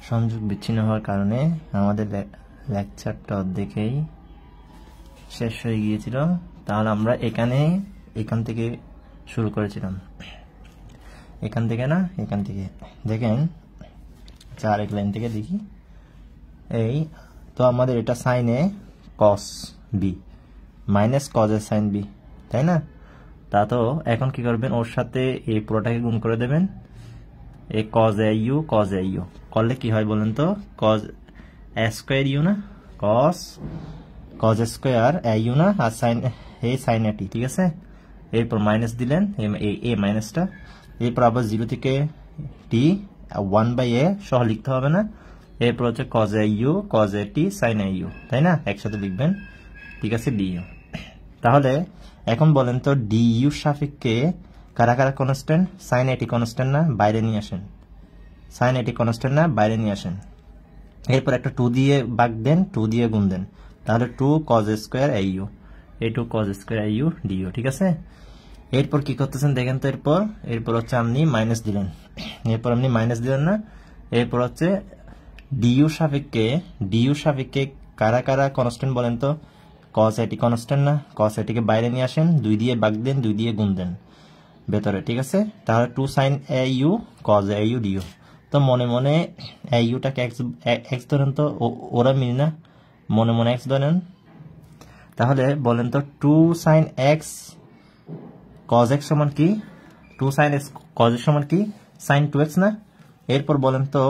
সংযোগ বিচ্ছিন্ন হওয়ার কারণে আমাদের লেকচারটা অর্ধেকেই শেষ হয়ে গিয়েছিল। তাহলে আমরা এখান থেকে শুরু করেছিলাম, এখান থেকে দেখেন আরেক লাইন থেকে দেখি। এই তো আমাদের এটা sine A cos B minus cos A sine B, তাই না? তা তো এখন কি করবেন, ওর সাথে এই পুরোটাকে গুণ করে দেবেন। এই কজ এ ইউ করলে কি হয় বলেন তো, কজ এ স্কোয়ার ইউ না, কজ স্কোয়ার এ ইউ না, আর সাইন এ টি, ঠিক আছে? এরপর মাইনাস দিলেন এ মাইনাসটা, এরপর আবার 0 থেকে টি 1/a সহ লিখতে হবে না। এরপর হচ্ছে cos A U cos A T sine A U, তাই না? একসাথে লিখবেন, ঠিক আছে? ডিইউ। তাহলে এখন বলেন তো ডিইউ সাপেক্ষে কারা কারা কনস্ট্যান্ট? সাইন এটি কনস্ট্যান্ট না, বাইরে নিয়ে আসেন। সাইন এটি কনস্ট্যান্ট না, বাইরে নিয়ে আসেন। এরপর একটা 2 দিয়ে ভাগ দেন, 2 দিয়ে গুণ দেন, তাহলে 2 cos স্কয়ার এ ইউ, এই 2 cos square A you DU, ঠিক আছে? এরপর কি করতেছেন দেখেন তো, এরপর হচ্ছে আপনি মাইনাস দিলেন, না, এরপর হচ্ছে ডিইউ সাপেক্ষে কারা কারা কনস্ট্যান্ট বলেন তো? cos এটি কনস্ট্যান্ট না, cos এটিকে বাইরে নিয়ে আসেন, 2 দিয়ে ভাগ দেন, 2 দিয়ে গুণ দেন ভেতরে, ঠিক আছে? তাহলে 2 sin a u cos a u du। তো মনে মনে a uটাকে x ধরেন তো, ওরা মিল না, মনে মনে x ধরেন। তাহলে বলেন তো 2 sin x cos x সমান কি? 2 sin x cos x সমান কি? sin 2x না? এরপর বলেন তো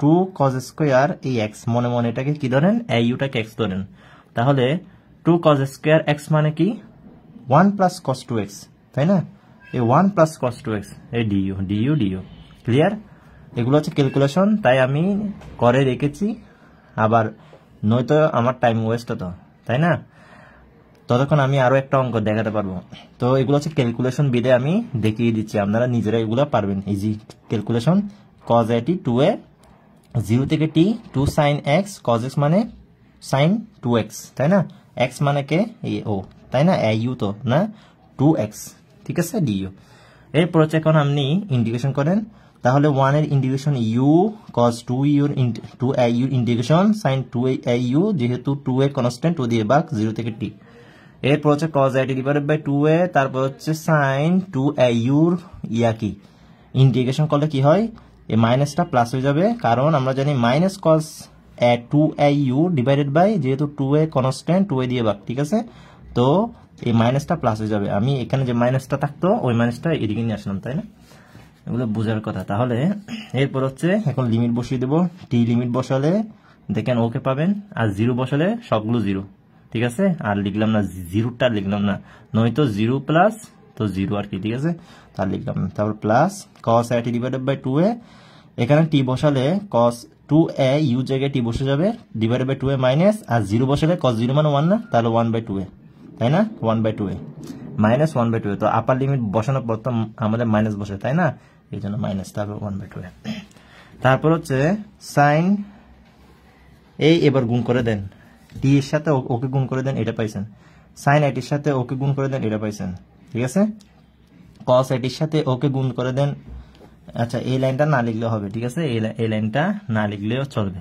2 cos স্কয়ার এই x, মনে মনে এটাকে কি ধরেন? a uটাকে x ধরেন। তাহলে 2 cos স্কয়ার x মানে কি? 1 plus cos 2x, তাই না? এই 1 plus cos 2x, এই ডিইউ। ক্লিয়ার? এগুলো হচ্ছে ক্যালকুলেশন, তাই আমি করে রেখেছি, আবার নয়তো আমার টাইম ওয়েস্ট হতো, তাই না? ততক্ষণ আমি আরো একটা অঙ্ক দেখাতে পারবো। তো এগুলো হচ্ছে ক্যালকুলেশন বিদে আমি দেখিয়ে দিচ্ছি, আপনারা নিজেরা এগুলো পারবেন। Easy calculation. cos a t 2a 0 থেকে t 2 sin x cos x মানে sin 2x, তাই না? x মানে কে? এই ও, তাই না? a u তো না, 2x, ঠিক আছে? ডিইউ। এরপর হচ্ছে এখন আপনি ইন্টিগ্রেশন করেন, তাহলে 1 এর integration u cos 2a u integration sin 2a u, যেহেতু 2a কনস্ট্যান্ট, 2 দিয়ে ভাগ 0 থেকে t। এরপর হচ্ছে cos a t divided by 2a, তারপর হচ্ছে sin 2a u কি ইন্টিগ্রেশন করলে কি হয়? এই মাইনাসটা প্লাস হয়ে যাবে, কারণ আমরা জানি minus cos 2a u divided by, যেহেতু 2a কনস্ট্যান্ট, 2a দিয়ে ভাগ, ঠিক আছে? তো এই মাইনাসটা প্লাস হয়ে যাবে। আমি এখানে যে মাইনাসটা থাকতো ওই মাইনাসটা এদিকে নিয়ে আসলাম, তাই না? এগুলো বোঝার কথা। তাহলে এরপর হচ্ছে এখন লিমিট বসিয়ে দেবো। টি লিমিট বসালে দেখেন ওকে পাবেন, আর 0 বসালে সবগুলো 0, ঠিক আছে? আর লিখলাম না, 0টা লিখলাম না, নয়তো 0 প্লাস তো 0 আর কি, ঠিক আছে? তার লিখলাম না। তারপর plus cos a t divided by 2a, এখানে টি বসালে cos 2a u জায়গায় টি বসে যাবে, ডিভাইডেড বাই 2a মাইনাস, আর 0 বসালে cos 0 মানে 1 না, তাহলে 1/2a, তাই না? 1/2a minus 1/2a। তো আপার লিমিট বসানোর পর তো আমাদের মাইনাস বসে, তাই না? এই জন্য মাইনাস, তারপর 1/2a। তারপর হচ্ছে সাইন এই, এবার গুণ করে দেন, টি এর সাথে ওকে গুণ করে দেন, এটা পাইছেন। সাইন এটির সাথে ওকে গুণ করে দেন, এটা পাইছেন, ঠিক আছে? cos এটির সাথে ওকে গুণ করে দেন। আচ্ছা, এই লাইনটা না লিখলেও হবে, ঠিক আছে? এই লাইনটা না লিখলেও চলবে,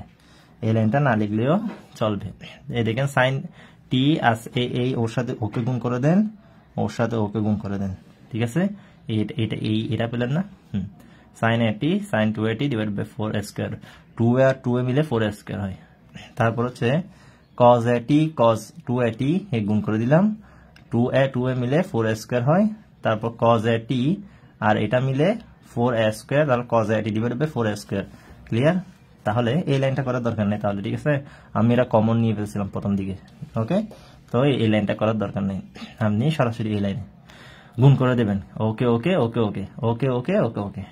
এই দেখেন সাইন টি আস এই ওর সাথে ওকে গুণ করে দেন, ঠিক আছে? এটা পেলেন না? সাইন এটি sine 2a t divide by 4a square, 2a আর 2a মিলে 4a স্কয়ার হয়। তারপর হচ্ছে cos a t cos 2a t এই গুণ করে দিলাম, 2a মিলে 4a স্কয়ার হয়। তারপর cos a t আর এটা মিলে 4a স্কয়ার, তাহলে cos a t divide by 4a square. Clear? তাহলে এই লাইনটা করার দরকার নেই, তাহলে ঠিক আছে? আমি এটা কমন নিয়ে ফেলছিলাম প্রথম দিকে, ওকে? তো এই লাইনটা করার দরকার নেই, আপনি সরাসরি এই লাইনে গুণ করে দেবেন। ওকে,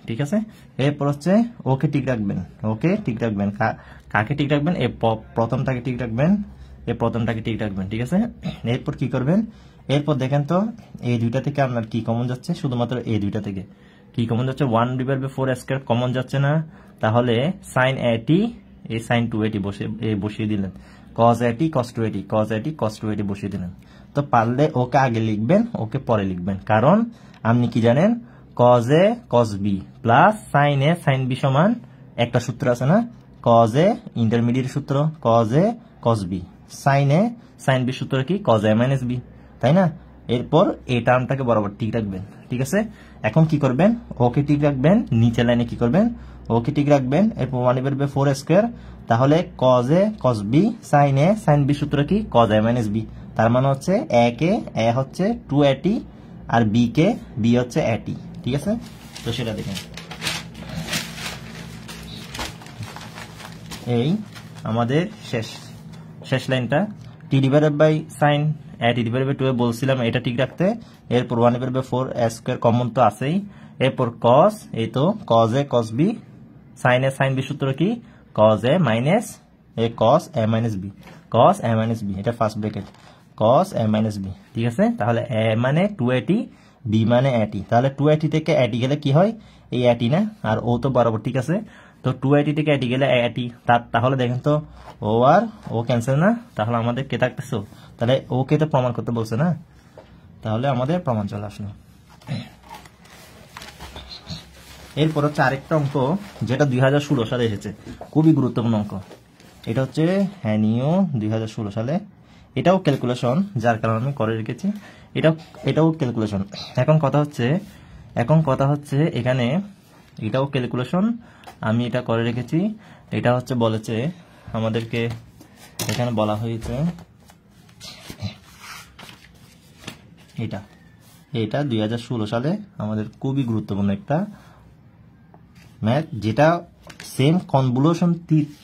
ঠিক আছে? এরপর হচ্ছে ওকে ঠিক রাখবেন, কাকে ঠিক রাখবেন? এই প্রথমটাকে ঠিক রাখবেন, ঠিক আছে? এরপর কি করবেন? এরপর দেখেন তো এই দুইটা থেকে আপনার কি কমন যাচ্ছে? শুধুমাত্র এই দুইটা থেকে কি কমন যাচ্ছে? 1 divide by 4a square common যাচ্ছে না? তাহলে sin a t এই sin 2a t বসিয়ে দিলেন, cos a t cos 2a t বসিয়ে দিলেন। তো পারলে ওকে আগে লিখবেন, ওকে পরে লিখবেন, কারণ আপনি কি জানেন? cos a cos b plus sin a sin b সমান একটা সূত্র আছে না, কজ এ ইন্টারমিডিয়েট সূত্র cos A cos B, sine B সূত্র কি কজ এ মাইনাস বি, তাই না? এরপর এই টার্মটাকে বরাবর ঠিক রাখবেন, ঠিক আছে? এখন কি করবেন, ওকে ঠিক রাখবেন, নিচে লাইনে কি করবেন, ওকে ঠিক রাখবেন, এরপর 1/4 স্কয়ার, তাহলে cos A cos B sine B সূত্র কি কজ এ মাইনাস বি, তার মানে হচ্ছে এ হচ্ছে 2at আর বি হচ্ছে at, ঠিক আছে? তো সেটা দেখেন, এই আমাদের শেষ লাইনটা t divided by sine at divided by 2 বলছিলাম এটা ঠিক রাখতে, এরপর 1/4 স্কয়ার কমন তো আছেই, এরপর cos, এই তো cos a cos b sine B সূত্র কি cos a minus cos a minus b, cos a minus b, এটা first bracket cos a minus b, ঠিক আছে? তাহলে a মানে 2at, b মানে at, তাহলে 2at থেকে at গেলে কি হয়, এই at না, আর ও তো বরাবর ঠিক আছে, তো 2at থেকে at গেলে at, তাহলে দেখেন তো ও আর ও ক্যান্সেল না, তাহলে আমাদের কে থাকতেছে, তাহলে ওকে তো প্রমাণ করতে বলছে না, তাহলে আমাদের প্রমাণ চলে আসলো। এরপর হচ্ছে আরেকটা অঙ্ক যেটা 2016 সালে এসেছে, খুবই গুরুত্বপূর্ণ অঙ্ক, এটা হচ্ছে হ্যানিও 2016 সালে, এটাও ক্যালকুলেশন, যার কারণে আমি করে রেখেছি, এটাও ক্যালকুলেশন। এখন কথা হচ্ছে এখানে এটাও ক্যালকুলেশন, আমি এটা করে রেখেছি, এটা হচ্ছে বলেছে আমাদেরকে, এখানে বলা হয়েছে এটা 2016 সালে আমাদের খুবই গুরুত্বপূর্ণ একটা ম্যাথ, যেটা সেম কনভলিউশন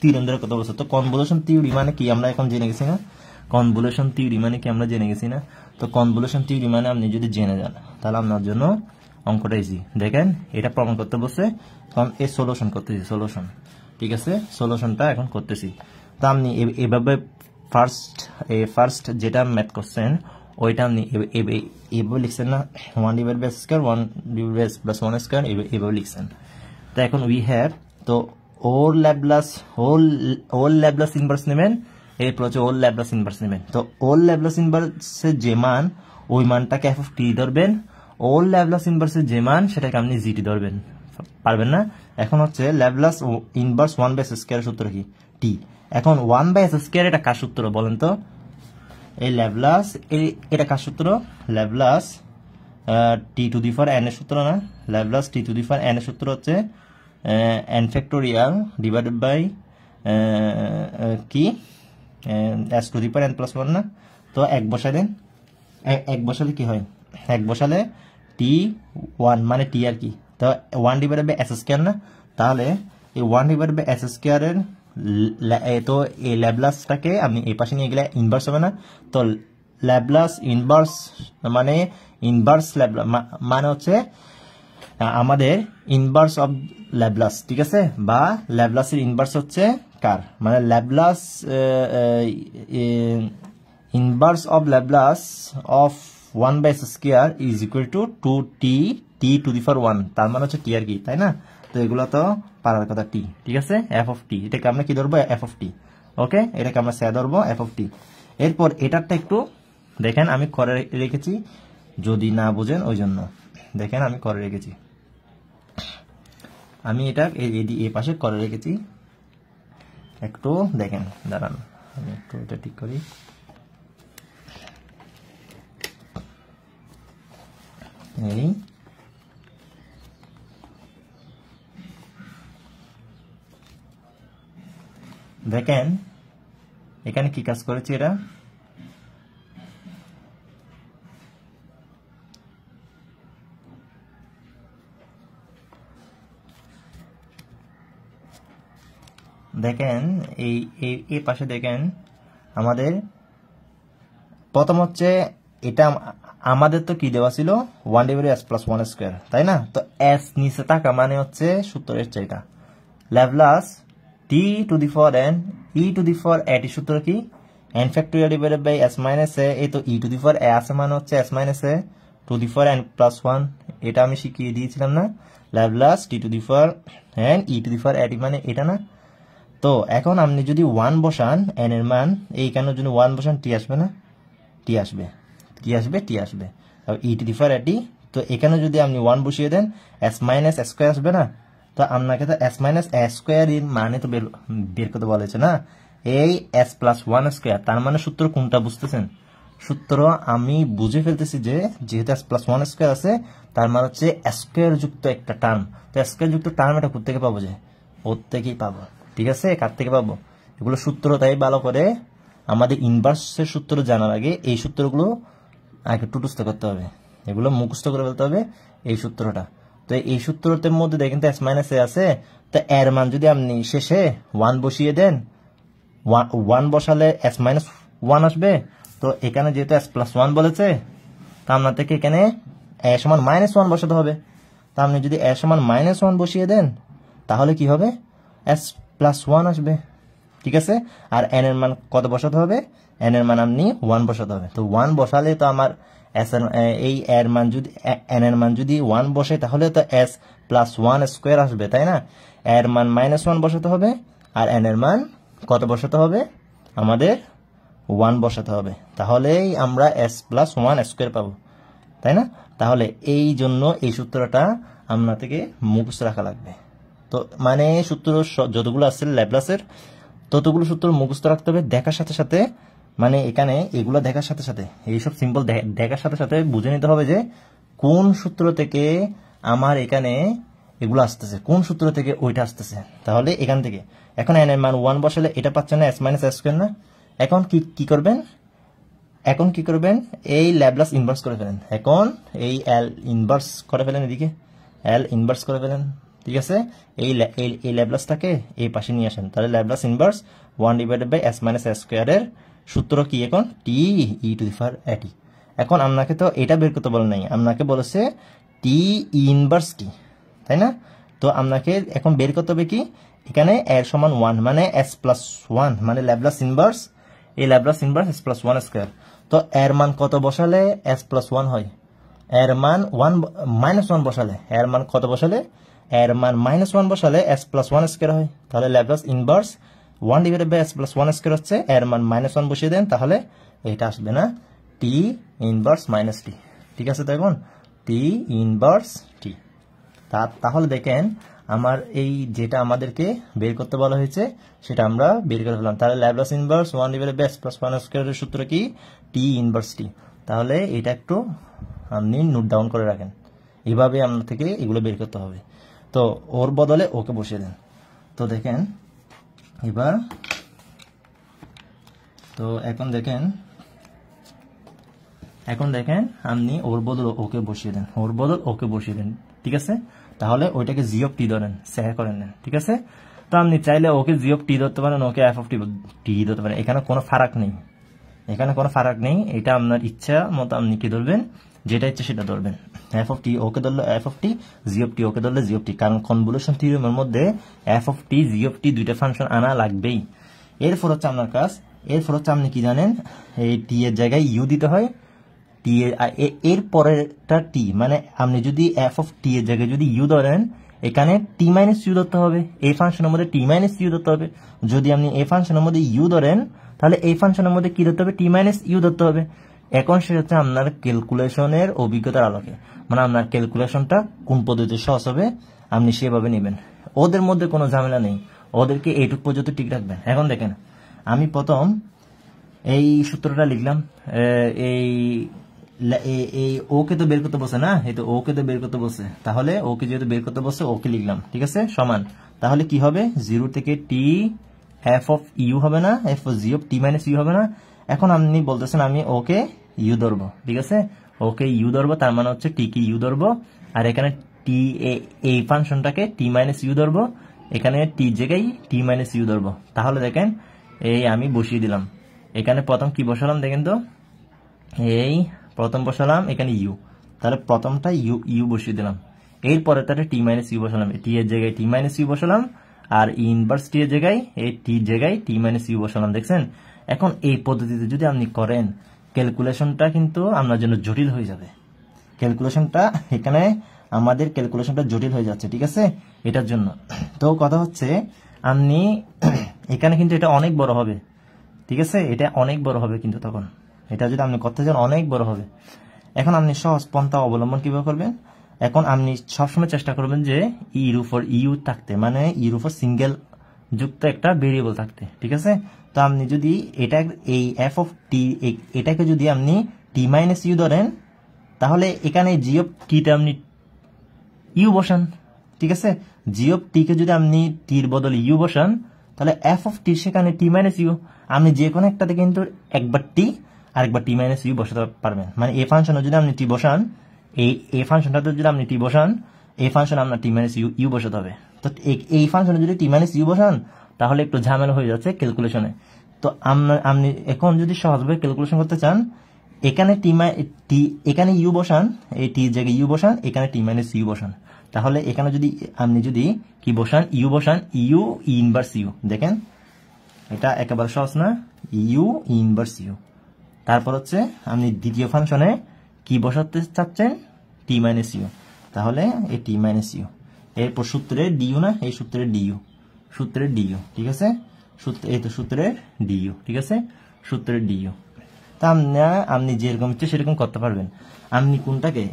থিওরেমের কথা বলছে। তো কনভলিউশন থিওরি মানে কি আমরা এখন জেনে গেছি না, কনভলিউশন থিওরি মানে কি আমরা জেনে গেছি না, তো কনভলিউশন থিওরি মানে আপনি যদি জেনে যান তাহলে আপনার জন্য অঙ্কটা ইজি। দেখেন এটা প্রমাণ করতে বসে, কারণ এই সলিউশন করতেছি, সলিউশন, ঠিক আছে? সলিউশনটা এখন করতেছি, তো আপনি এভাবে ফার্স্ট যেটা ম্যাথ করছেন ওইটা আপনি এভাবে লিখছেন না, 1/s square 1/s plus 1 square এভাবে লিখছেন। তো এখন উই হ্যাভ, তো ওর ল্যাপ্লাস ইনভার্স নেবেন, এরপর হচ্ছে ওর ল্যাপ্লাস ইনভার্স নেবেন। তো ওর ল্যাপ্লাস ইনভার্সের যে মান ওই মানটাকে f of t ধরবেন, ওর ল্যাপ্লাস ইনভার্সের যে মান সেটাকে আপনি gt ধরবেন, পারবেন না? এখন হচ্ছে ল্যাপ্লাস ইনভার্স 1/s স্কয়ার সূত্র কি t, এখন 1/s স্কয়ার এটা কার সূত্র বলেন তো, এই ল্যাপ্লাস এটা কার সূত্র, Laplace t to the power n এর সূত্র না, Laplace t to the power n এর সূত্র হচ্ছে n ফ্যাক্টোরিয়াল ডিভাইডেড বাই কি s two the power n plus 1 না, তো এক বসালে কি হয়, এক বসালে t1 মানে t আর কি, তো 1 ডিভাইডেড বাই s স্কয়ার না, তাহলে এই 1 ডিভাইডেড বাই s স্কয়ারের তো এই ল্যাপ্লাসটাকে আপনি এই পাশে নিয়ে গেলে ইনভার্স হবে না, তো ল্যাপ্লাস ইনভার্স মানে ইনভার্স ল্যাপ্লাস মানে হচ্ছে আমাদের ইনভার্স অফ ল্যাপ্লাস, ঠিক আছে? বা ল্যাপ্লাসের ইনভার্স হচ্ছে কার, মানে Laplace inverse of Laplace of 1/s square is equal to 2t to the power 1, তার মানে হচ্ছে t আর কি, তাই না? তো এগুলো তো পারার কথা t, ঠিক আছে? f of t, এটাকে আমরা কি ধরবো, f of t, ওকে? এটাকে আমরা সে ধরবো f of t। এরপর এটারটা একটু দেখেন আমি করে রেখেছি, যদি না বুঝেন ওই জন্য দেখেন আমি করে রেখেছি, আমি এটা এই পাশে করে রেখেছি, একটু দেখেন, দাঁড়ান আমি একটু এটা ঠিক করি। এই দেখেন এখানে কি কাজ করেছি, এটা দেখেন এই পাশে দেখেন আমাদের প্রথম হচ্ছে এটা আমাদের তো কি দেওয়া ছিল 1/s প্লাস 1 স্কয়ার, তাই না? তো s নিচে থাকা মানে হচ্ছে সূত্রের চাইটা Laplace t to the power n e to the power at সূত্র কি n factorial divided by s minus a, এই তো e to the power a আছে মানে হচ্ছে s minus a to the power n plus 1, এটা আমি শিখিয়ে দিয়েছিলাম না, Laplace t to the power n e to the power at মানে এটা না। তো এখন আপনি যদি 1 বসান n এর মান, এইখানে যদি 1 বসান t আসবে না, t আসবে e to the power at, তো এখানে যদি আপনি 1 বসিয়ে দেন s মাইনাস স্কয়ার আসবে না, তো তো আপনাকে তো এস মাইনাস এ স্কোয়ার এর মানে তো বের করতে বলেছে না, এই এস প্লাস ওয়ান স্কোয়ার। তার মানে সূত্র কোনটা বুঝতেছেন? সূত্র আমি বুঝে ফেলতেছি যে যেহেতু এস প্লাস ওয়ান স্কোয়ার আছে, তার মানে হচ্ছে স্কোয়ার যুক্ত একটা টার্ম। তো স্কোয়ার যুক্ত টার্ম এটা কোথেকে পাবো? যে ওর থেকেই পাবো, ঠিক আছে? কার থেকে পাবো? এগুলো সূত্র তাই ভালো করে আমাদের ইনভার্সের সূত্র জানার আগে এই সূত্রগুলো আগে টুটুস্থ করতে হবে, এগুলো মুখস্থ করে ফেলতে হবে এই সূত্রটা। তো এই সূত্রটার মধ্যে দেখেন তো এস মাইনাস এ আছে, তো এর মান যদি আপনি শেষে ওয়ান বসিয়ে দেন, ওয়ান বসালে এস মাইনাস ওয়ান আসবে। তো এখানে যেহেতু এস প্লাস ওয়ান বলেছে, তা আপনার থেকে এখানে এ সমান মাইনাস ওয়ান বসাতে হবে। তা আপনি যদি এ সমান মাইনাস ওয়ান বসিয়ে দেন, তাহলে কি হবে? এস প্লাস ওয়ান আসবে, ঠিক আছে? আর এন এর মান কত বসাতে হবে? এন এর মান আপনি ওয়ান বসাতে হবে। তো ওয়ান বসালে তো আমার এস এর এই এর মান যদি এন এর মান যদি ওয়ান বসে, তাহলে তো এস প্লাস ওয়ান স্কোয়ার আসবে, তাই না? এর মান মাইনাস ওয়ান বসাতে হবে, আর এন এর মান কত বসাতে হবে? আমাদের ওয়ান বসাতে হবে, তাহলেই আমরা এস প্লাস ওয়ান স্কোয়ার পাবো, তাই না? তাহলে এই জন্য এই সূত্রটা আপনার থেকে মুখস্থ রাখা লাগবে। তো মানে সূত্র যতগুলো আছে ল্যাপ্লাসের, ততগুলো সূত্র মুখস্থ রাখতে হবে দেখার সাথে সাথে। মানে এখানে এগুলো দেখার সাথে সাথে, এইসব সিম্পল দেখার সাথে সাথে বুঝে নিতে হবে যে কোন সূত্র থেকে আমার এখানে এগুলো আসতেছে, কোন সূত্র থেকে ওইটা আসতেছে। তাহলে এখান থেকে এখন এন এর মান ওয়ান বসালে এটা পাচ্ছেন না, এস মাইনাস এস স্কোয়ার না? এখন কি করবেন? এখন কি করবেন? এই ল্যাপ্লাস ইনভার্স করে ফেলেন। এখন এই এল ইনভার্স করে ফেলেন, এদিকে এল ইনভার্স করে ফেলেন, ঠিক আছে? এই ল্যাপ্লাসটাকে এই পাশে নিয়ে আসেন, তাহলে Laplace inverse one divided by S minus S স্কোয়ারের সূত্র কি? এখন টি ই টু দি পাওয়ার এটি। এখন আপনাকে তো এটা বের করতে বলে নাই, আপনাকে বলেছে টি ইনভার্স টি, তাই না? তো আপনাকে এখন বের করতে হবে কি? এখানে এর সমান ওয়ান মানে এস প্লাস ওয়ান, মানে ল্যাপ্লাস ইনভার্স, এই Laplace inverse S plus one square. তো এর মান কত বসালে এস প্লাস ওয়ান হয়? এর মান ওয়ান মাইনাস ওয়ান বসালে, এর মান কত বসালে? এর মান মাইনাস ওয়ান বসালে এস প্লাস ওয়ান স্কোয়ার হয়। তাহলে Laplace inverse one divided by S plus one square হচ্ছে, এর মান মাইনাস ওয়ান বসিয়ে দেন, তাহলে এটা আসবে না, টি ইনভার্স মাইনাস টি, ঠিক আছে? তো এখন টি ইনভার্স টি। তাহলে দেখেন আমার এই যেটা আমাদেরকে বের করতে বলা হয়েছে সেটা আমরা বের করে ফেলাম। তাহলে Laplace inverse one divided by S plus one স্কোয়ারের সূত্র কি? T inverse T. তাহলে এটা একটু আপনি নোট ডাউন করে রাখেন, এইভাবে আপনার থেকে এগুলো বের করতে হবে। তো ওর বদলে ওকে বসিয়ে দেন। তো দেখেন এবার, তো এখন দেখেন আপনি ওর বদল ওকে বসিয়ে দেন, ওর বদল ওকে বসিয়ে দেন, ঠিক আছে? তাহলে ওইটাকে জি অফ টি ধরেন, শেয়ার করে নেন, ঠিক আছে? তো আপনি চাইলে ওকে জি অফ টি ধরতে পারেন, ওকে এফ অফ টি ধরতে পারেন, এখানে কোনো ফারাক নেই, এখানে কোনো ফারাক নেই। এটা আপনার ইচ্ছা মতো আপনি কি ধরবেন, যেটা ইচ্ছে সেটা ধরবেন। এফ অফ টি ওকে ধরলে F of T, G of T ওকে ধরলে জি অফ টি, কারণ কনভলিউশন থিওরেমের মধ্যে F of T G of T দুইটা ফাংশন আনা লাগবেই। এরপর হচ্ছে আপনার কাজ, এরপর হচ্ছে আপনি কি জানেন, এই টি এর জায়গায় ইউ দিতে হয়, টি এর পরেরটা টি, মানে আপনি যদি এফ অফ টি এর জায়গায় যদি ইউ ধরেন, এখানে টি মাইনাস ইউ ধরতে হবে, এই ফাংশনের মধ্যে টি মাইনাস ইউ ধরতে হবে। যদি আপনি এই ফাংশনের মধ্যে ইউ ধরেন, তাহলে এই ফাংশনের মধ্যে কি ধরতে হবে? টি মাইনাস ইউ ধরতে হবে। এখন সেটা হচ্ছে আপনার ক্যালকুলেশনের অভিজ্ঞতার আলোকে, মানে আপনার ক্যালকুলেশনটা কোন পদ্ধতিতে সহজ হবে আপনি সেভাবে নেবেন। ওদের মধ্যে কোনো ঝামেলা নেই, ওদেরকে এইটুক পর্যন্ত ঠিক রাখবেন। এখন দেখেন আমি প্রথম এই সূত্রটা লিখলাম, এই ওকে তো বের করতে বসে না, এই তো ওকে তো বের করতে বসে, তাহলে ওকে যেহেতু বের করতে বসে ওকে লিখলাম, ঠিক আছে? সমান, তাহলে কি হবে? জিরো থেকে টি এফ অফ ইউ হবে না, F of G of T minus U হবে না। এখন আপনি বলতেছেন আমি ওকে ইউ ধরবো, ঠিক আছে? ওকে ইউ ধরবো, তার মানে হচ্ছে টি কে ইউ ধরবো, আর এখানে টি এই ফাংশনটাকে টি মাইনাস ইউ ধরবো, এখানে টি জায়গায় টি মাইনাস ইউ ধরবো। তাহলে দেখেন এই আমি বসিয়ে দিলাম, এখানে প্রথম কি বসালাম দেখেন তো, এই প্রথম বসালাম এখানে ইউ, তাহলে প্রথমটা ইউ বসিয়ে দিলাম, এরপরে তাহলে টি মাইনাস ইউ বসালাম, টি এর জায়গায় টি মাইনাস ইউ বসালাম, আর ইনভার্স টি এর জায়গায় এই টির জায়গায় টি মাইনাস ইউ বসালাম, দেখছেন? এখন এই পদ্ধতিতে যদি আপনি করেন, ক্যালকুলেশনটা কিন্তু আপনার জন্য জটিল হয়ে যাবে। ক্যালকুলেশনটা এখানে আমাদের ক্যালকুলেশনটা জটিল হয়ে যাচ্ছে, ঠিক আছে? এটার জন্য তো কথা হচ্ছে আপনি এখানে কিন্তু এটা অনেক বড় হবে, ঠিক আছে? এটা অনেক বড় হবে কিন্তু তখন এটা যদি আপনি করতে চান অনেক বড় হবে। এখন আপনি সহজ পন্থা অবলম্বন কিভাবে করবেন? এখন আপনি সবসময় চেষ্টা করবেন যে ইর উপর ইউ থাকতে, মানে ইর উপর সিঙ্গেল যুক্ত একটা ভেরিয়েবল থাকতে, ঠিক আছে। তো আপনি যদি এটা এই এফ অফ টি এটাকে যদি আপনি টি মাইনাস ইউ ধরেন, তাহলে এখানে জি অফ টিটা আপনি ইউ বসান, ঠিক আছে। জি অফ টিকে যদি আপনি টির বদলে ইউ বসান, তাহলে এফ অফ টি সেখানে টি মাইনাস ইউ, আপনি যে কোনো একটাতে কিন্তু একবার টি আর একবার টি মাইনাস ইউ বসাতে পারবেন। মানে এই ফাংশনে যদি আপনি টি বসান, এই ফাংশনটাতে যদি আপনি টি বসান, এই ফাংশন আপনার টি মাইনাস ইউ বসাতে হবে। তো এই ফাংশনে যদি টি মাইনাস ইউ বসান, তাহলে একটু ঝামেলা হয়ে যাচ্ছে ক্যালকুলেশনে। তো আপনি এখন যদি সহজভাবে ক্যালকুলেশন করতে চান, এখানে এখানে ইউ বসান, এই টির জায়গায় ইউ বসান, এখানে টি মাইনাস ইউ বসান। তাহলে এখানে যদি আপনি যদি কি বসান, ইউ বসান, ইউ ইনভার্স ইউ, দেখেন এটা একেবারে সহজ না, ইউ ইনভার্স ইউ। তারপর হচ্ছে আপনি দ্বিতীয় ফাংশনে কি বসাতে চাচ্ছেন, টি মাইনাস ইউ, তাহলে এই টি মাইনাস ইউ, এরপর সূত্রের ডিইউ না, এই সূত্রের ডিইউ, সূত্রের ডিইউ, ঠিক আছে, এই তো সূত্রের ডিইউ, ঠিক আছে, সূত্রের ডিইউ। তা আপনি যেরকম ইচ্ছে সেরকম করতে পারবেন। আপনি কোনটাকে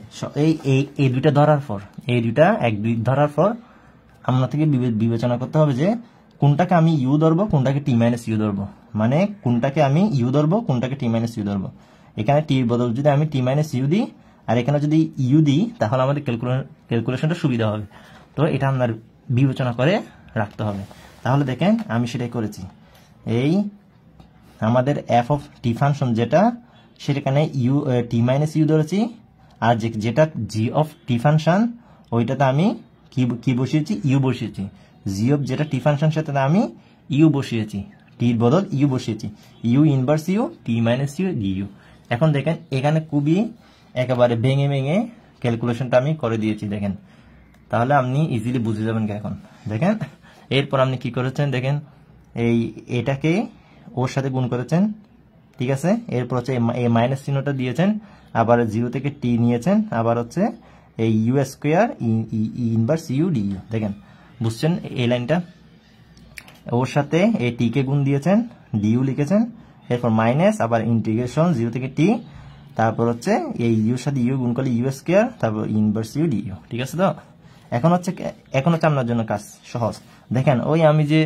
এই দুইটা ধরার পর, এই দুইটা দুই ধরার পর আপনাকে বিবেচনা করতে হবে যে কোনটাকে আমি ইউ ধরবো, কোনটাকে টি মাইনাস ইউ ধরবো, মানে কোনটাকে আমি ইউ ধরবো, কোনটাকে টি মাইনাস ইউ ধরবো। এখানে টির বদল যদি আমি টি মাইনাস ইউ দিই আর এখানে যদি ইউ দিই, তাহলে আমাদের ক্যালকুলেশনটা সুবিধা হবে। তো এটা আপনার বিবেচনা করে রাখতে হবে। তাহলে দেখেন আমি সেটাই করেছি। এই আমাদের এফ অফ টি ফাংশন যেটা, সেখানে ইউ টি মাইনাস ইউ ধরেছি, আর যেটা জি অফ টি ফাংশন ওইটাতে আমি কি বসিয়েছি, ইউ বসিয়েছি। জি অফ যেটা টি ফাংশন সেটাতে আমি ইউ বসিয়েছি, টির বদল ইউ বসিয়েছি, U inverse U T minus U D U. এখন দেখেন এখানে খুবই একেবারে ভেঙে ভেঙে ক্যালকুলেশনটা আমি করে দিয়েছি, দেখেন। তাহলে আপনি ইজিলি বুঝে যাবেন। এখন দেখেন এরপর আপনি কি করেছেন, দেখেন এটাকে ওর সাথে গুণ করেছেন, ঠিক আছে। এরপর হচ্ছে এই মাইনাস চিহ্নটা দিয়েছেন, আবার জিরো থেকে টি নিয়েছেন, আবার হচ্ছে এই U square inverse U D U. দেখেন বুঝছেন এই লাইনটা, ওর সাথে এই টি কে গুণ দিয়েছেন, ডিইউ লিখেছেন, এরপর মাইনাস আবার ইন্টিগ্রেশন জিরো থেকে টি, তারপর হচ্ছে এই ইউর সাথে ইউ গুণ করলে ইউ স্কোয়ার, তারপর ইনভার্স ইউ ডি ইউ, ঠিক আছে। তো এখন হচ্ছে আপনার জন্য কাজ সহজ। দেখেন ওই আমি যে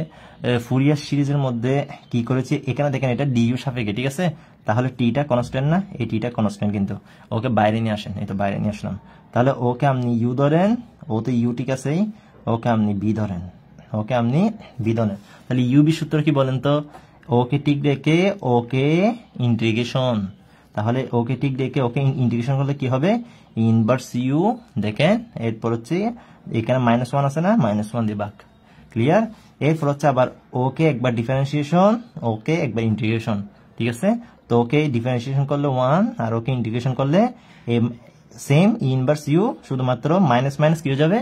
ফুরিয়ার সিরিজের মধ্যে কি করেছি, এখানে দেখেন এটা ডিইউ সাপেক্ষে, ঠিক আছে। তাহলে টিটা কনস্ট্যান্ট না, এই টিটা কনস্ট্যান্ট, কিন্তু ওকে বাইরে নিয়ে আসেন, এই তো বাইরে নিয়ে আসলাম। তাহলে ওকে আপনি ইউ ধরেন, ওতে ইউ ঠিক আছে, ওকে আপনি বি ধরেন, ওকে আপনি বি ধরেন। তাহলে ইউ বি সূত্র কি বলেন তো, ওকে ঠিক রেখে ওকে ইন্টিগ্রেশন, তাহলে ওকে ঠিক রেখে ওকে ইন্টিগ্রেশন করলে কি হবে, ইনভার্স ইউ, দেখেন এরপর হচ্ছে এখানে মাইনাস ওয়ান আছে না, মাইনাস ওয়ান দিয়ে ভাগ, ক্লিয়ার। এরপর হচ্ছে আবার ওকে একবার ডিফারেন্সিয়েশন, ওকে একবার ইন্টিগ্রেশন, ঠিক আছে। তো ওকে ডিফারেন্সিয়েশন করলে ওয়ান, আর ওকে ইন্টিগ্রেশন করলে সেম ইনভার্স ইউ, শুধুমাত্র মাইনাস মাইনাস কি হয়ে যাবে,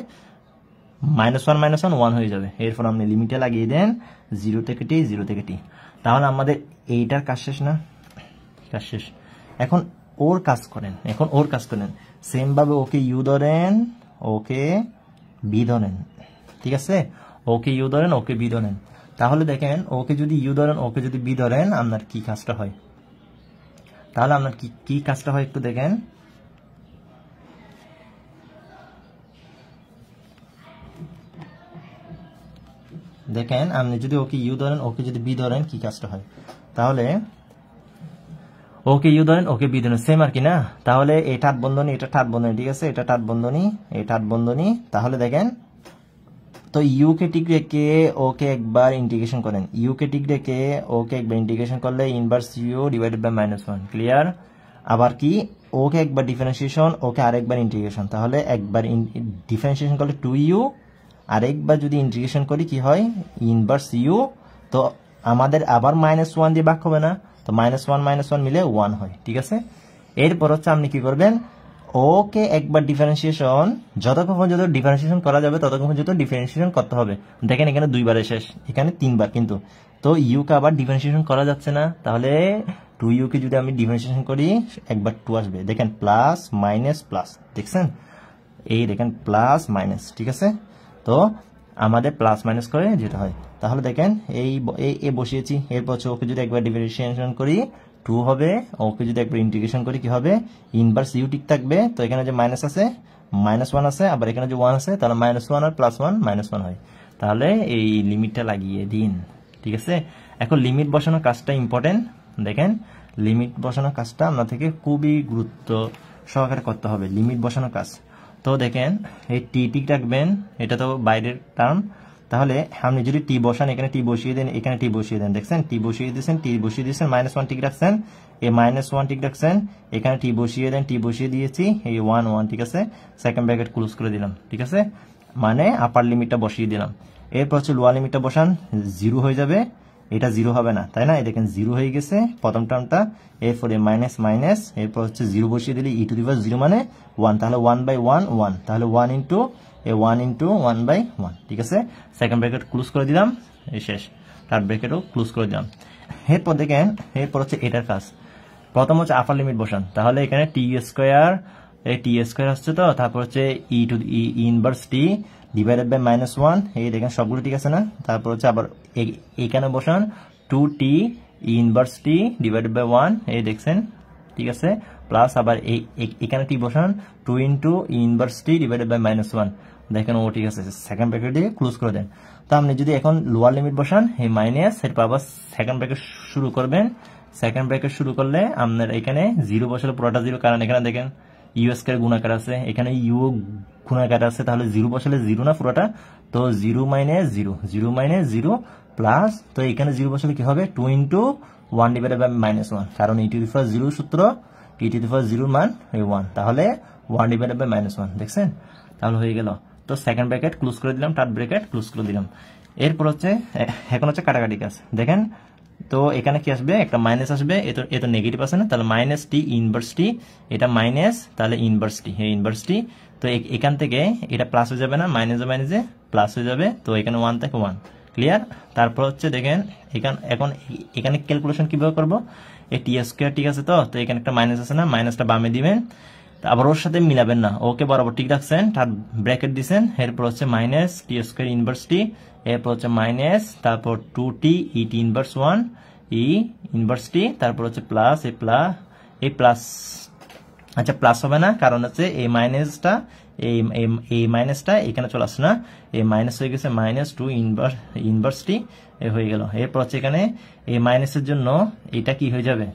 মাইনাস ওয়ান ওয়ান হয়ে যাবে। এরপর আপনি লিমিটে লাগিয়ে দেন জিরো থেকে টি, জিরো থেকে টি। তাহলে আমাদের এইটার কাজ শেষ না, কাজ শেষ। এখন ওর কাজ করেন, এখন ওর কাজ করেন সেম ভাবে, ওকে ইউ ধরেন, ওকে বি ধরেন, ঠিক আছে। ওকে ইউ ধরেন, ওকে বি ধরেন। তাহলে দেখেন ওকে যদি ইউ ধরেন, ওকে যদি বি ধরেন, আপনার কি কাজটা হয়, তাহলে আপনার কি কাজটা হয় একটু দেখেন। দেখেন আপনি যদি ওকে ইউ ধরেন, ওকে যদি বি ধরেন, কি কাজটা হয়, তাহলে ওকে ইউ ধরেন, ওকে বি ধরেন, সেম আর কি না। তাহলে এই টাট বন্ধনী, এটা টাট বন্ধনী, ঠিক আছে, এটা টাট বন্ধনী, এই টাট বন্ধনী। তাহলে দেখেন তো ইউ কে ঠিক রেখে ওকে একবার ইন্টিগ্রেশন করেন, ইউ কে ঠিক রেখে ওকে একবার ইন্টিগ্রেশন করলে inverse U divided by minus one, clear. আবার কি ওকে একবার ডিফারেন্সিয়েশন, ওকে আরেকবার ইন্টিগ্রেশন, তাহলে একবার ডিফারেন্সিয়েশন করলে টু ইউ, আরেকবার যদি ইন্টিগ্রেশন করি কি হয়, ইনভার্স ইউ। তো আমাদের আবার মাইনাস ওয়ান দিয়ে ভাগ হবে না, তো মাইনাস ওয়ান মিলে ওয়ান হয়, ঠিক আছে। এরপর হচ্ছে আপনি কি করবেন, ওকে একবার ডিফারেন্সিয়েশন, যতক্ষণ পর্যন্ত ডিফারেন্সিয়েশন করা যাবে ততক্ষণ পর্যন্ত ডিফারেন্সিয়েশন করতে হবে। দেখেন এখানে দুইবারে শেষ, এখানে তিনবার, কিন্তু তো ইউকে আবার ডিফারেন্সিয়েশন করা যাচ্ছে না, তাহলে টু ইউকে যদি আমি ডিফারেন্সিয়েশন করি একবার টু আসবে, দেখেন প্লাস মাইনাস প্লাস, দেখছেন এই দেখেন প্লাস মাইনাস, ঠিক আছে। তো আমাদের প্লাস মাইনাস করে যেতে হয়। তাহলে দেখেন এই বসিয়েছি, এরপর হচ্ছে ওকে যদি একবার ডিফারেন্সিয়েশন করি টু হবে, ওকে যদি একবার ইন্টিগ্রেশন করি কি হবে, ইনভার্স ইউ ঠিক থাকবে। তো এখানে যে মাইনাস আছে, -1 আছে, আবার এখানে যে 1 আছে, তাহলে -1 আর +1 -1 হয়। তাহলে এই লিমিটটা লাগিয়ে দিন, ঠিক আছে। এখন লিমিট বসানোর কাজটা ইম্পর্টেন্ট। দেখেন, লিমিট বসানোর কাজটা আপনার থেকে খুবই গুরুত্ব সহকারে করতে হবে, লিমিট বসানোর কাজ। তো দেখেন, এই টি রাখবেন, এটা তো বাইরের টার্ম। তাহলে আপনি যদি টি বসান, এখানে টি বসিয়ে দেন, এখানে টি বসিয়ে দেন, দেখছেন টি বসিয়ে দিয়েছেন, টি বসিয়ে দিয়েছেন, -1 টিক রাখছেন, এই -1 টিক রাখছেন, এখানে টি বসিয়ে দেন, টি বসিয়ে দিয়েছি, এই 1 1, ঠিক আছে। সেকেন্ড ব্র্যাকেট ক্লোজ করে দিলাম, ঠিক আছে, মানে আপার লিমিটটা বসিয়ে দিলাম। এরপর হচ্ছে লোয়ার লিমিটটা বসান, 0 হয়ে যাবে, এটা 0 হবে না, তাই না? এই দেখেন 0 হয়ে গেছে প্রথম টার্মটা। এরপরে মাইনাস মাইনাস, এরপর হচ্ছে 0 বসিয়ে দিলে e⁻0 মানে 1, তাহলে 1/1 1, তাহলে 1 ইন্টু 1/1, ঠিক আছে। সেকেন্ড ব্র্যাকেট ক্লোজ করে দিলাম, এই শেষ। থার্ড ব্র্যাকেটও ক্লোজ করে দিলাম। এরপর দেখেন, এরপর হচ্ছে এটার কাজ। প্রথম হচ্ছে আপার লিমিট বসান, তাহলে এখানে t², এই t² আসছে তো, তারপর হচ্ছে e inverse t divided by -1, এই দেখেন সবগুলো ঠিক আছে না। তারপর হচ্ছে আবার এখানে বসান 2t inverse t divided by 1, এই দেখছেন, ঠিক আছে। প্লাস আবার এখানে টি বসান 2 into inverse t divided by -1, দেখেন ও ঠিক আছে। সেকেন্ড ব্র্যাকেট দিয়ে ক্লোজ করে দেন। তো আপনি যদি এখন লোয়ার লিমিট বসান, এই মাইনাস, এরপর আবার সেকেন্ড ব্র্যাকেট শুরু করবেন। সেকেন্ড ব্র্যাকেট শুরু করলে আপনার এখানে 0 বসালে পুরোটা 0, কারণ এখানে দেখেন ইউ² গুণাকার আছে, এখানে ইউ গুণাকার আছে, তাহলে 0 বসালে 0 না পুরোটা, তো 0 - 0, 0 - 0 প্লাস, তো এখানে 0 বসালে কি হবে, 2 ইন্টু 1 ডিভাইডেড বাই -1, কারণ e⁻0 সূত্র, e⁻0 মান 1, তাহলে 1 ডিভাইডেড বাই -1, দেখছেন, তাহলে হয়ে গেল। তো সেকেন্ড ব্র্যাকেট ক্লোজ করে দিলাম, থার্ড ব্র্যাকেট ক্লোজ করে দিলাম। এরপর হচ্ছে এখন হচ্ছে কাটাকাটি কাজ। দেখেন, তো এখানে কি আসবে, একটা মাইনাস আসবে, এ তো নেগেটিভ আছে না, তাহলে -t ইনভার্স t, এটা মাইনাস, তাহলে ইনভার্স t, এই ইনভার্স t। তো এখান থেকে এটা প্লাস হয়ে যাবে না, মাইনাসে মাইনাসে প্লাস হয়ে যাবে, তো এখানে 1 থেকে 1, ক্লিয়ার। তারপর হচ্ছে দেখেন, এখন এখানে ক্যালকুলেশন কিভাবে করব, এই t², ঠিক আছে। তো এখানে একটা মাইনাস আছে না, মাইনাসটা বামে দিবেন, আবার ওর সাথে মিলাবেন না, ওকে বরাবর ঠিক রাখছেন, তার ব্র্যাকেট দিচ্ছেন। এরপর হচ্ছে -t² ইনভার্স t, এরপর হচ্ছে মাইনাস, তারপর 2t e⁻t inverse 1 e inverse t, তারপর হচ্ছে প্লাস, এই প্লাস, আচ্ছা প্লাস হবে না, কারণ হচ্ছে এই মাইনাসটা এখানে চলে আসছে না, এই মাইনাস হয়ে গেছে -2 ইনভার্স t, হয়ে গেল। এরপর হচ্ছে এখানে এই মাইনাসের জন্য এটা কি হয়ে যাবে,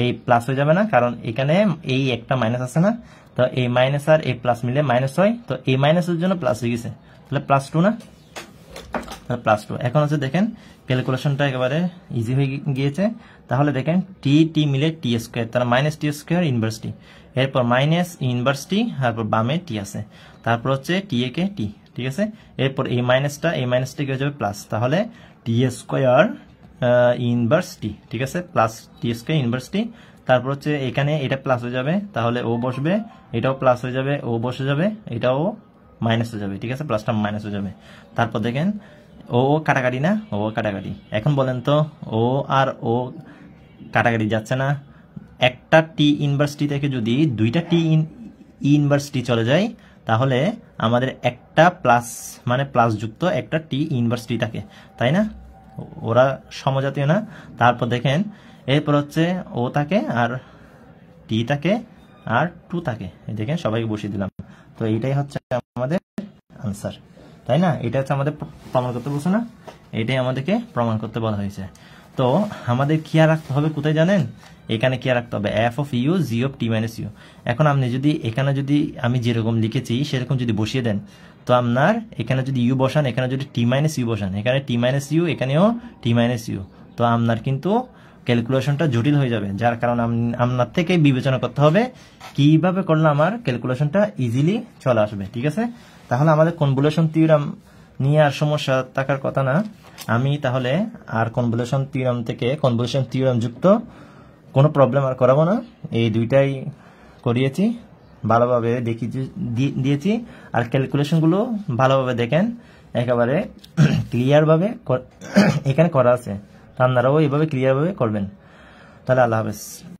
এই প্লাস হয়ে যাবে না, কারণ এখানে এই একটা মাইনাস আছে না, তো এই মাইনাস আর এই প্লাস মিলে মাইনাস হয়, তো এই মাইনাসের জন্য প্লাস হয়ে গেছে, তাহলে +2 না, +2। এখন হচ্ছে দেখেন ক্যালকুলেশনটা একেবারে ইজি হয়ে গিয়েছে। তাহলে দেখেন টি মিলে t², তাহলে -t² ইনভার্স t, এরপর মাইনাস ইনভার্স t, তারপর বামে t আছে, তারপর হচ্ছে t কে t, ঠিক আছে। এরপর এই মাইনাসটা কি হয়ে যাবে প্লাস, তাহলে t² ইনভার্স t, ঠিক আছে, প্লাস t² ইনভার্স t। তারপর হচ্ছে এখানে এটা প্লাস হয়ে যাবে, তাহলে ও বসবে, এটাও প্লাস হয়ে যাবে, ও বসে যাবে, এটাও মাইনাস হয়ে যাবে, ঠিক আছে, প্লাসটা মাইনাস হয়ে যাবে। তারপর দেখেন ও কাটাকাটি না, ও কাটাকাটি। এখন বলেন তো, ও আর ও কাটাকাটি যাচ্ছে না, একটা টি ইনভার্স টি থেকে যদি দুইটা টি ইনভার্স টি চলে যায়, তাহলে আমাদের একটা প্লাস, মানে প্লাস যুক্ত একটা টি ইনভার্স টি থাকে, তাই না? ওরা সমজাতীয় না। তারপর দেখেন এরপর হচ্ছে ও থাকে আর টি থাকে আর 2 থাকে, দেখেন সবাইকে বসিয়ে দিলাম। তো এইটাই হচ্ছে আমাদের আনসার, তাই না? এটা হচ্ছে আমাদের প্রমাণ করতে বলছে না, এটাই আমাদেরকে প্রমাণ করতে বলা হয়েছে। তো আমাদের কি আর রাখতে হবে কোথায় জানেন, এখানে কি আর রাখতে হবে, f(u) g(t - u). এখন আপনি যদি এখানে যদি আমি যেরকম লিখেছি সেরকম যদি বসিয়ে দেন, তো আপনার এখানে যদি u বসান, এখানে যদি t-u বসান, এখানে t-u, এখানেও t-u, তো আপনার কিন্তু ক্যালকুলেশনটা জটিল হয়ে যাবে। যার কারণে আপনার থেকে বিবেচনা করতে হবে কিভাবে করলে আমার ক্যালকুলেশনটা ইজিলি চলে আসবে, ঠিক আছে। তাহলে আমাদের কনভলিউশন থিওরাম নিয়ে আর সমস্যা থাকার কথা না। আমি তাহলে আর কনভলিউশন থিওরাম থেকে কনভলিউশন থিওরাম যুক্ত কোনো প্রবলেম আর করাবো না, এই দুইটাই করিয়েছি, ভালোভাবে দিয়েছি। আর ক্যালকুলেশনগুলো ভালোভাবে দেখেন, একেবারে ক্লিয়ারভাবে এখানে করা আছে, আপনারাও এইভাবে ক্লিয়ারভাবে করবেন। তাহলে আল্লাহ হাফেজ।